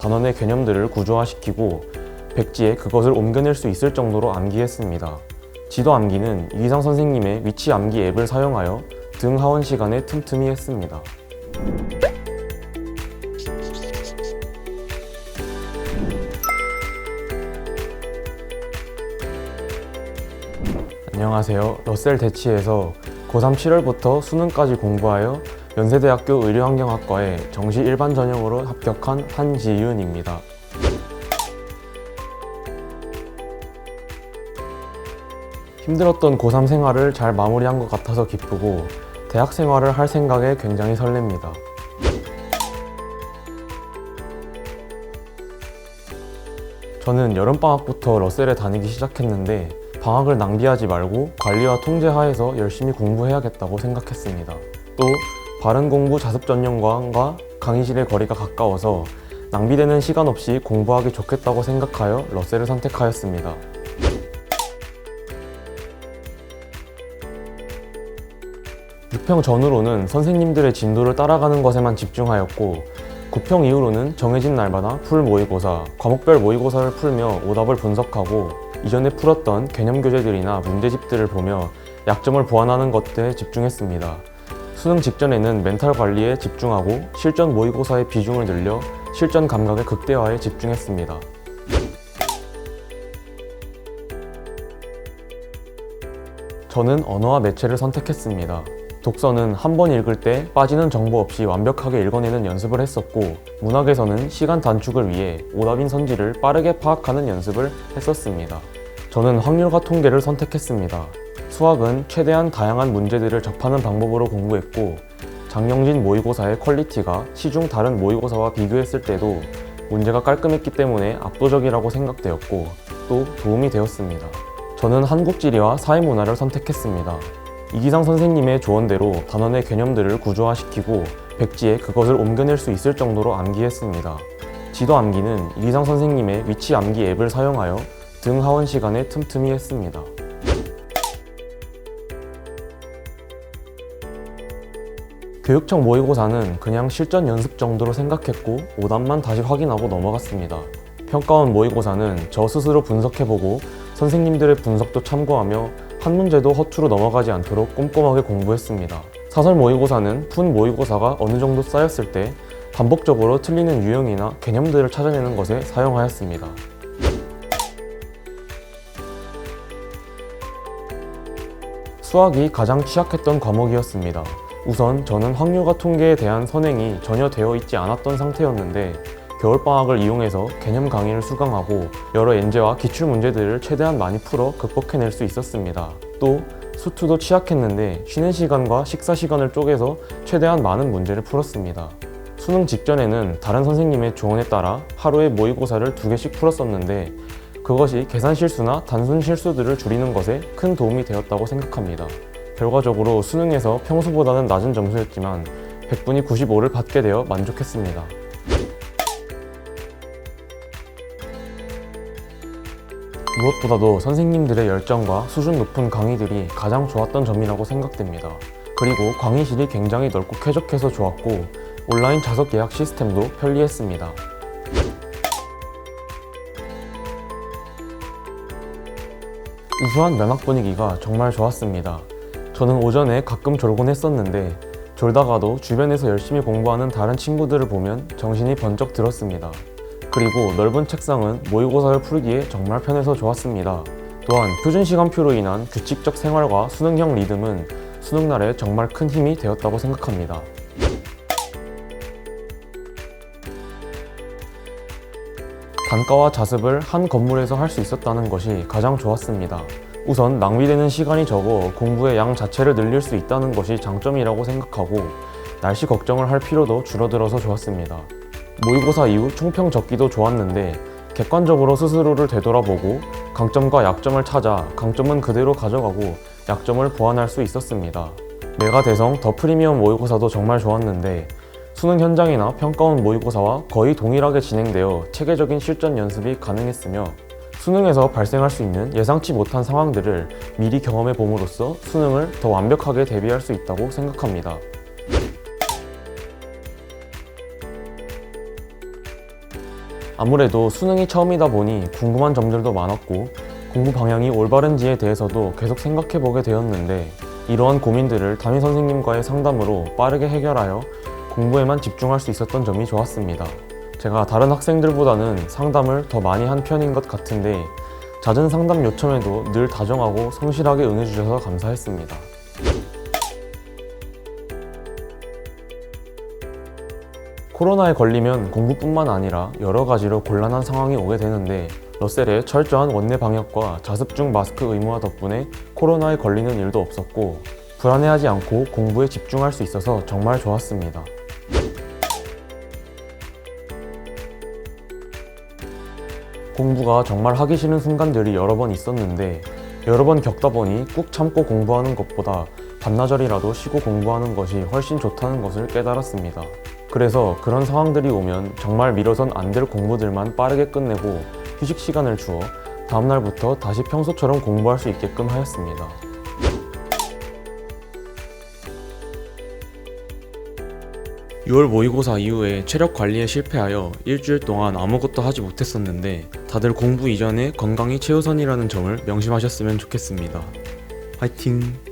단원의 개념들을 구조화시키고 백지에 그것을 옮겨낼 수 있을 정도로 암기했습니다. 지도 암기는 이기상 선생님의 위치 암기 앱을 사용하여 등 하원 시간에 틈틈이 했습니다. 안녕하세요. 러셀 대치에서 고3 7월부터 수능까지 공부하여 연세대학교 의료환경학과에 정시 일반 전형으로 합격한 한지윤입니다. 힘들었던 고3 생활을 잘 마무리한 것 같아서 기쁘고 대학 생활을 할 생각에 굉장히 설렙니다. 저는 여름방학부터 러셀에 다니기 시작했는데 방학을 낭비하지 말고 관리와 통제 하에서 열심히 공부해야겠다고 생각했습니다. 또 바른 공부 자습 전용관과 강의실의 거리가 가까워서 낭비되는 시간 없이 공부하기 좋겠다고 생각하여 러셀을 선택하였습니다. 6평 전후로는 선생님들의 진도를 따라가는 것에만 집중하였고 9평 이후로는 정해진 날마다 풀 모의고사, 과목별 모의고사를 풀며 오답을 분석하고 이전에 풀었던 개념 교재들이나 문제집들을 보며 약점을 보완하는 것들에 집중했습니다. 수능 직전에는 멘탈 관리에 집중하고 실전 모의고사의 비중을 늘려 실전 감각의 극대화에 집중했습니다. 저는 언어와 매체를 선택했습니다. 독서는 한 번 읽을 때 빠지는 정보 없이 완벽하게 읽어내는 연습을 했었고 문학에서는 시간 단축을 위해 오답인 선지를 빠르게 파악하는 연습을 했었습니다. 저는 확률과 통계를 선택했습니다. 수학은 최대한 다양한 문제들을 접하는 방법으로 공부했고 장영진 모의고사의 퀄리티가 시중 다른 모의고사와 비교했을 때도 문제가 깔끔했기 때문에 압도적이라고 생각되었고 또 도움이 되었습니다. 저는 한국지리와 사회문화를 선택했습니다. 이기상 선생님의 조언대로 단원의 개념들을 구조화시키고 백지에 그것을 옮겨낼 수 있을 정도로 암기했습니다. 지도 암기는 이기상 선생님의 위치 암기 앱을 사용하여 등 하원 시간에 틈틈이 했습니다. 교육청 모의고사는 그냥 실전 연습 정도로 생각했고 오답만 다시 확인하고 넘어갔습니다. 평가원 모의고사는 저 스스로 분석해보고 선생님들의 분석도 참고하며 한 문제도 허투루 넘어가지 않도록 꼼꼼하게 공부했습니다. 사설 모의고사는 푼 모의고사가 어느 정도 쌓였을 때 반복적으로 틀리는 유형이나 개념들을 찾아내는 것에 사용하였습니다. 수학이 가장 취약했던 과목이었습니다. 우선 저는 확률과 통계에 대한 선행이 전혀 되어 있지 않았던 상태였는데 겨울방학을 이용해서 개념 강의를 수강하고 여러 엔제와 기출문제들을 최대한 많이 풀어 극복해낼 수 있었습니다. 또 수투도 취약했는데 쉬는 시간과 식사 시간을 쪼개서 최대한 많은 문제를 풀었습니다. 수능 직전에는 다른 선생님의 조언에 따라 하루에 모의고사를 2개씩 풀었었는데 그것이 계산 실수나 단순 실수들을 줄이는 것에 큰 도움이 되었다고 생각합니다. 결과적으로 수능에서 평소보다는 낮은 점수였지만 100분이 95를 받게 되어 만족했습니다. 무엇보다도 선생님들의 열정과 수준 높은 강의들이 가장 좋았던 점이라고 생각됩니다. 그리고 강의실이 굉장히 넓고 쾌적해서 좋았고 온라인 좌석 예약 시스템도 편리했습니다. 우수한 면학 분위기가 정말 좋았습니다. 저는 오전에 가끔 졸곤 했었는데 졸다가도 주변에서 열심히 공부하는 다른 친구들을 보면 정신이 번쩍 들었습니다. 그리고 넓은 책상은 모의고사를 풀기에 정말 편해서 좋았습니다. 또한 표준 시간표로 인한 규칙적 생활과 수능형 리듬은 수능날에 정말 큰 힘이 되었다고 생각합니다. 단과와 자습을 한 건물에서 할 수 있었다는 것이 가장 좋았습니다. 우선 낭비되는 시간이 적어 공부의 양 자체를 늘릴 수 있다는 것이 장점이라고 생각하고 날씨 걱정을 할 필요도 줄어들어서 좋았습니다. 모의고사 이후 총평 적기도 좋았는데 객관적으로 스스로를 되돌아보고 강점과 약점을 찾아 강점은 그대로 가져가고 약점을 보완할 수 있었습니다. 메가대성 더 프리미엄 모의고사도 정말 좋았는데 수능 현장이나 평가원 모의고사와 거의 동일하게 진행되어 체계적인 실전 연습이 가능했으며 수능에서 발생할 수 있는 예상치 못한 상황들을 미리 경험해 봄으로써 수능을 더 완벽하게 대비할 수 있다고 생각합니다. 아무래도 수능이 처음이다 보니 궁금한 점들도 많았고 공부 방향이 올바른지에 대해서도 계속 생각해보게 되었는데 이러한 고민들을 담임 선생님과의 상담으로 빠르게 해결하여 공부에만 집중할 수 있었던 점이 좋았습니다. 제가 다른 학생들보다는 상담을 더 많이 한 편인 것 같은데 잦은 상담 요청에도 늘 다정하고 성실하게 응해주셔서 감사했습니다. 코로나에 걸리면 공부뿐만 아니라 여러 가지로 곤란한 상황이 오게 되는데 러셀의 철저한 원내 방역과 자습중 마스크 의무화 덕분에 코로나에 걸리는 일도 없었고 불안해하지 않고 공부에 집중할 수 있어서 정말 좋았습니다. 공부가 정말 하기 싫은 순간들이 여러 번 있었는데 여러 번 겪다 보니 꾹 참고 공부하는 것보다 반나절이라도 쉬고 공부하는 것이 훨씬 좋다는 것을 깨달았습니다. 그래서 그런 상황들이 오면 정말 미뤄선 안 될 공부들만 빠르게 끝내고 휴식 시간을 주어 다음날부터 다시 평소처럼 공부할 수 있게끔 하였습니다. (6월) 모의고사 이후에 체력 관리에 실패하여 일주일 동안 아무것도 하지 못했었는데 다들 공부 이전에 건강이 최우선이라는 점을 명심하셨으면 좋겠습니다. 화이팅!